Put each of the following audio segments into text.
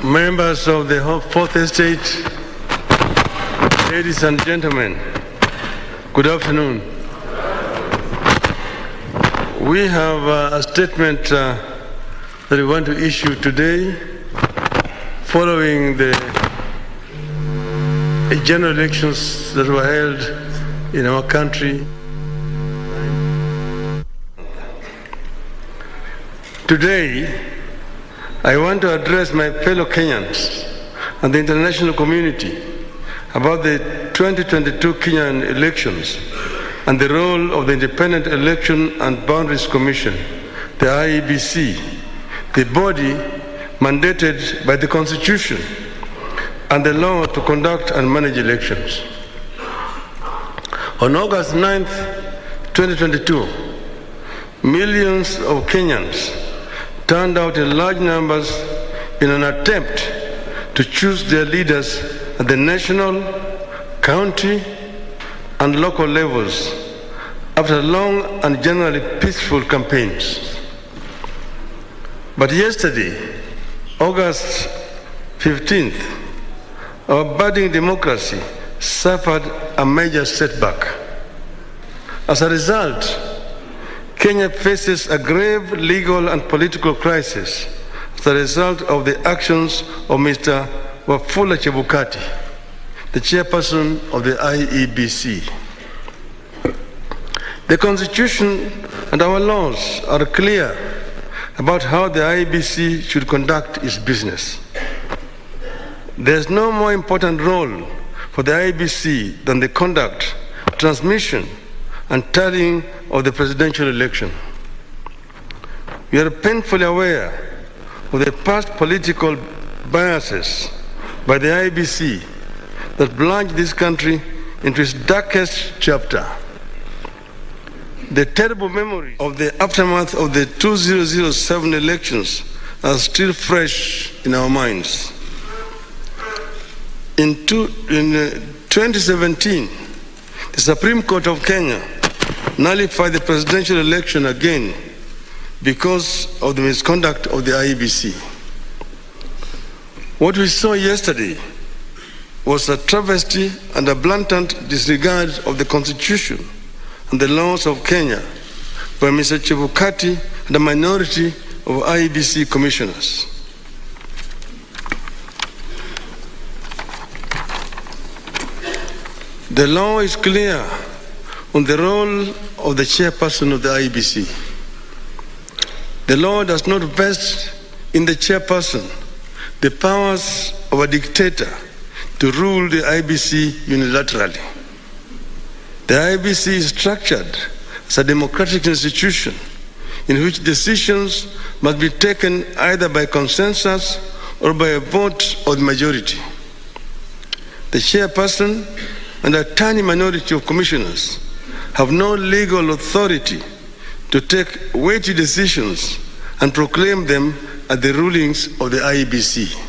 Members of the Fourth Estate, ladies and gentlemen, good afternoon. We have a statement that we want to issue today following the general elections that were held in our country. Today, I want to address my fellow Kenyans and the international community about the 2022 Kenyan elections and the role of the Independent Election and Boundaries Commission, the IEBC, the body mandated by the Constitution and the law to conduct and manage elections. On August 9th, 2022, millions of Kenyans turned out in large numbers in an attempt to choose their leaders at the national, county, and local levels after long and generally peaceful campaigns. But yesterday, August 15th, our budding democracy suffered a major setback. As a result, Kenya faces a grave legal and political crisis as a result of the actions of Mr. Wafula Chebukati, the chairperson of the IEBC. The Constitution and our laws are clear about how the IEBC should conduct its business. There is no more important role for the IEBC than the conduct, transmission, and tallying of the presidential election. We are painfully aware of the past political biases by the IEBC that plunged this country into its darkest chapter. The terrible memory of the aftermath of the 2007 elections are still fresh in our minds. In 2017, the Supreme Court of Kenya nullified the presidential election again because of the misconduct of the IEBC. What we saw yesterday was a travesty and a blatant disregard of the Constitution and the laws of Kenya by Mr. Chebukati and a minority of IEBC commissioners. The law is clear on the role of the chairperson of the IEBC. The law does not vest in the chairperson the powers of a dictator to rule the IEBC unilaterally. The IEBC is structured as a democratic institution in which decisions must be taken either by consensus or by a vote of the majority. The chairperson and a tiny minority of commissioners have no legal authority to take weighty decisions and proclaim them as the rulings of the IEBC.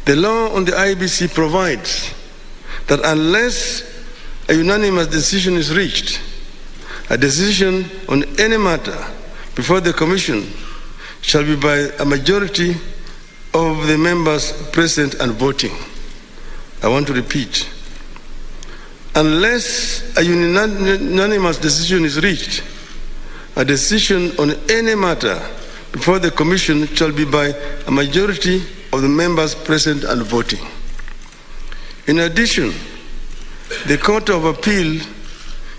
The law on the IEBC provides that unless a unanimous decision is reached, a decision on any matter before the Commission shall be by a majority of the members present and voting. I want to repeat. Unless a unanimous decision is reached, a decision on any matter before the Commission shall be by a majority of the members present and voting. In addition, the Court of Appeal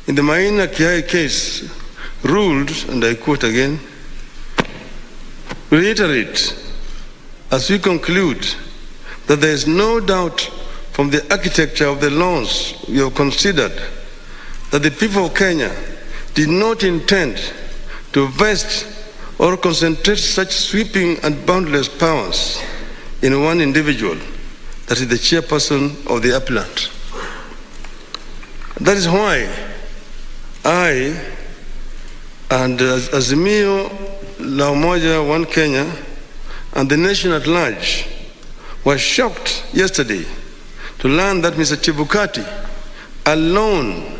in the Maina Kiai case ruled, and I quote again, reiterate as we conclude that there is no doubt from the architecture of the laws we have considered that the people of Kenya did not intend to vest or concentrate such sweeping and boundless powers in one individual, that is the chairperson of the appellant. That is why I and Azimio la Umoja One Kenya and the nation at large was shocked yesterday to learn that Mr. Chebukati alone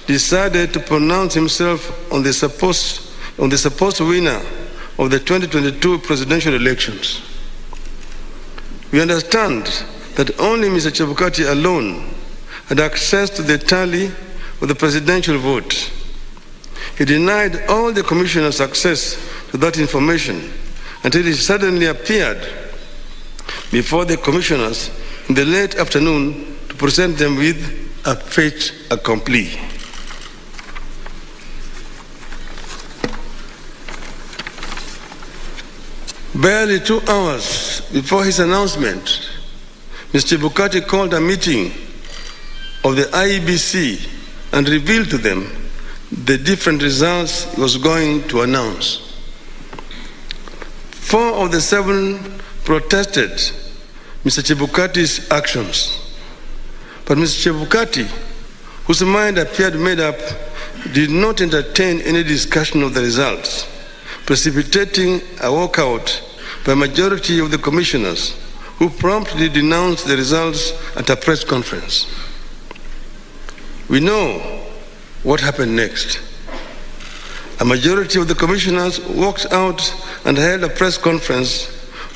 decided to pronounce himself on the supposed winner of the 2022 presidential elections. We understand that only Mr. Chebukati alone had access to the tally of the presidential vote. He denied all the commissioners access to that information until he suddenly appeared before the commissioners in the late afternoon to present them with a fait accompli. Barely 2 hours before his announcement, Mr. Chebukati called a meeting of the IEBC and revealed to them the different results he was going to announce. 4 of the 7 protested Mr. Chebukati's actions. But Mr. Chebukati, whose mind appeared made up, did not entertain any discussion of the results, precipitating a walkout by a majority of the commissioners, who promptly denounced the results at a press conference. We know what happened next. A majority of the commissioners walked out and held a press conference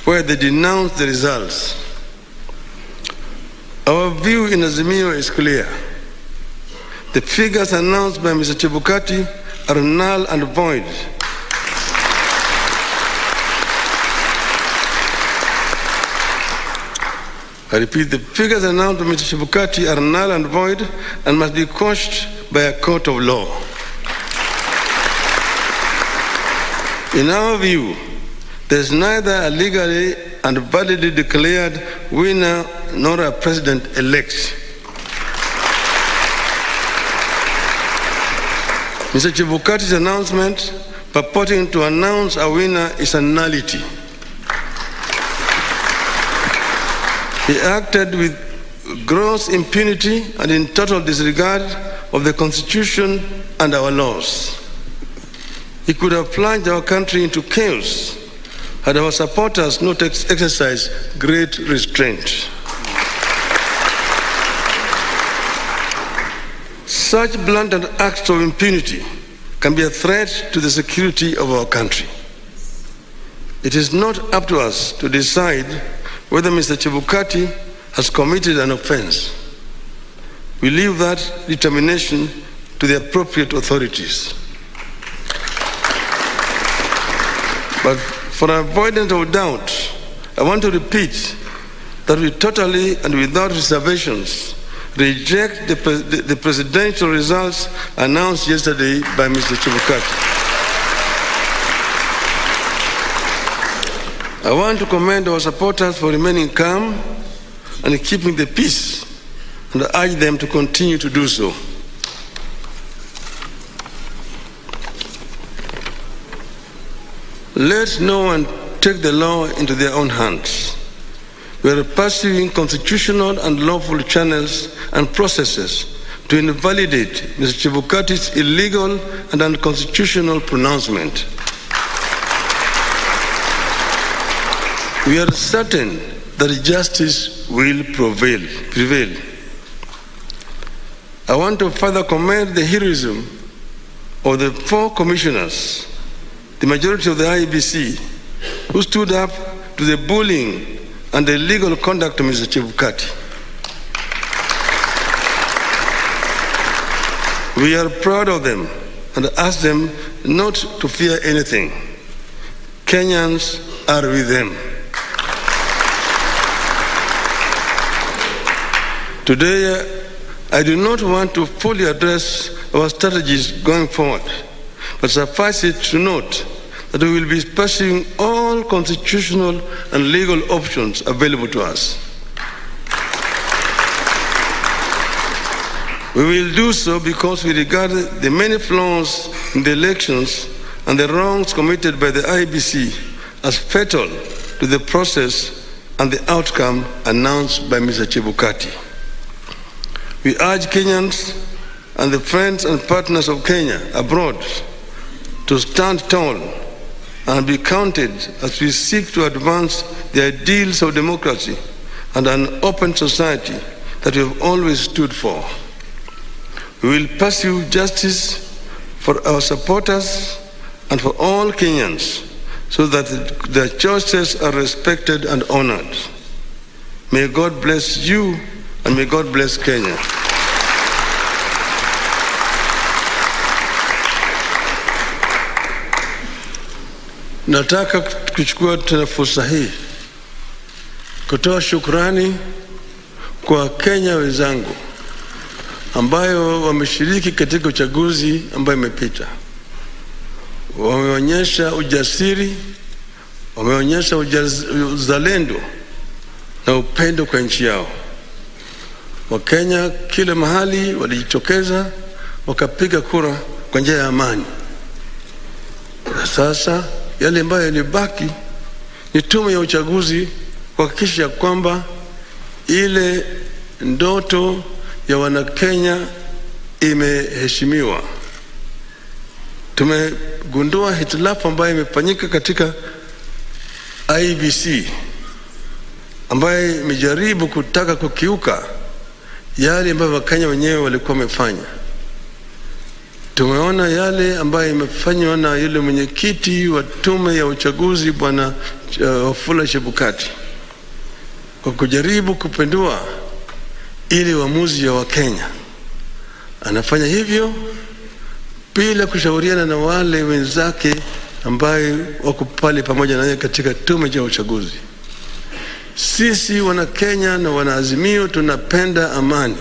where they denounced the results. Our view in Azimio is clear. The figures announced by Mr. Chebukati are null and void. I repeat, the figures announced by Mr. Chebukati are null and void and must be quashed by a court of law. In our view, there is neither a legally and validly declared winner nor a president-elect. Mr. Chebukati's announcement purporting to announce a winner is a nullity. He acted with gross impunity and in total disregard of the Constitution and our laws. He could have plunged our country into chaos had our supporters not exercised great restraint. Such blatant acts of impunity can be a threat to the security of our country. It is not up to us to decide whether Mr. Chebukati has committed an offense. We leave that determination to the appropriate authorities. But for avoidance of doubt, I want to repeat that we totally and without reservations reject the presidential results announced yesterday by Mr. Chebukati. I want to commend our supporters for remaining calm and keeping the peace, and I urge them to continue to do so. Let no one take the law into their own hands. We are pursuing constitutional and lawful channels and processes to invalidate Mr. Chebukati's illegal and unconstitutional pronouncement. We are certain that justice will prevail. I want to further commend the heroism of the 4 commissioners, the majority of the IEBC, who stood up to the bullying and the illegal conduct of Mr. Chebukati. We are proud of them and ask them not to fear anything. Kenyans are with them. Today, I do not want to fully address our strategies going forward, but suffice it to note that we will be pursuing all constitutional and legal options available to us. We will do so because we regard the many flaws in the elections and the wrongs committed by the IEBC as fatal to the process and the outcome announced by Mr. Chebukati. We urge Kenyans and the friends and partners of Kenya abroad to stand tall and be counted as we seek to advance the ideals of democracy and an open society that we have always stood for. We will pursue justice for our supporters and for all Kenyans so that their choices are respected and honored. May God bless you and may God bless Kenya. Nataka kuchukua tena fursa hii kutoa shukrani kwa Kenya wenzangu ambayo wameshiriki katika uchaguzi ambayo imepita. Wameonyesha ujasiri, wameonyesha uzalendo na upendo kwa nchi yao. Wakenya kila mahali walijitokeza wakapiga kura kwa njia ya amani. Sasa yale ambayo yalibaki ni tume ya uchaguzi kuhakikisha kwamba ile ndoto ya Wanakenya imeheshimiwa. Tumegundua hitilafu ambayo imefanyika katika IEBC ambayo imejaribu kutaka kukiuka yale ambayo Wakenya wenyewe walikuwa wamefanya. Tumeona yale ambayo imefanywa na yule mwenyekiti wa tume ya uchaguzi Bwana Wafula Chebukati kwa kujaribu kupindua ili uamuzi ya Wakenya. Anafanya hivyo bila kushauriana na wale wenzake ambaye wako pale pamoja naye katika tume ya uchaguzi. Sisi wana Kenya na wana Azimio tunapenda amani.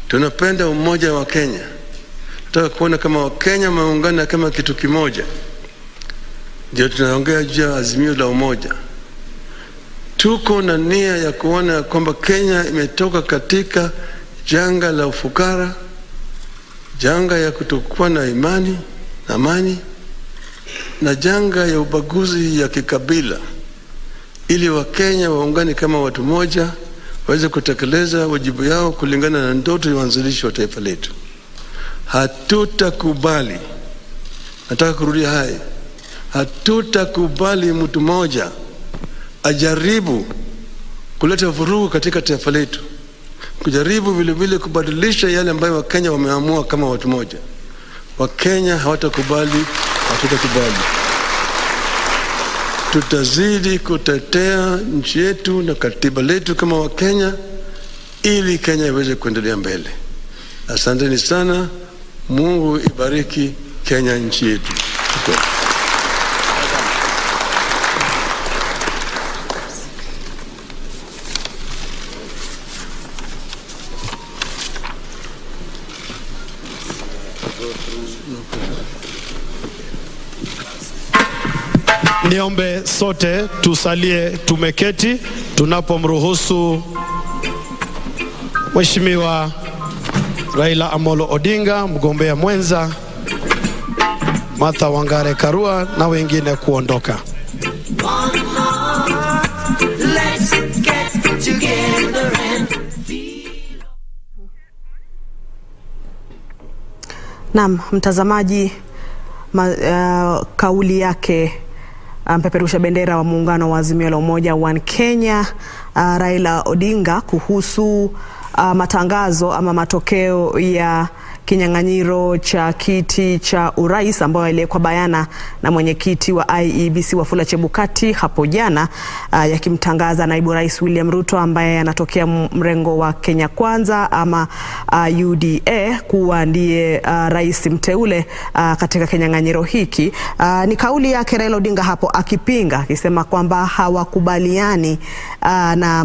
Tunapenda umoja wa Kenya. Tunataka kuona kama Wakenya wameungana kama kitu kimoja. Ndio tunaongea juu ya Azimio la umoja. Tuko na nia ya kuona kwamba Kenya imetoka katika janga la ufukara, janga ya kutokuwa na imani na amani, na janga ya ubaguzi ya kikabila, ili Wakenya waungane kama watu moja, waweze kutekeleza wajibu yao kulingana na ndoto ya uanzilishi wa taifa letu. Hatutakubali, nataka kurudia haya, hatutakubali mtu mmoja ajaribu kuleta vurugu katika taifa letu, kujaribu vile vile kubadilisha yale ambayo Wakenya wameamua kama watu moja. Wakenya hawatakubali, hatutakubali. Tutazidi kutetea nchi yetu na katiba letu kama Wakenya ili Kenya iweze kuendelea mbele. Asanteni sana. Mungu ibariki Kenya, nchi yetu. Niombe sote tusalie tumeketi tunapomruhusu Mheshimiwa Raila Amolo Odinga, mgombea mwenza, Martha Wangare Karua na wengine kuondoka. Naam, mtazamaji, kauli yake mpeperusha bendera wa muungano wa Azimio la Umoja One Kenya Raila Odinga kuhusu matangazo ama matokeo ya kinyang'anyiro cha kiti cha urais ambayo yaliwekwa bayana na mwenyekiti wa IEBC Wafula Chebukati hapo jana, yakimtangaza naibu rais William Ruto ambaye anatokea mrengo wa Kenya Kwanza ama UDA kuwa ndiye rais mteule katika kinyang'anyiro hiki. Ni kauli yake Raila Odinga hapo akipinga, akisema kwamba hawakubaliani na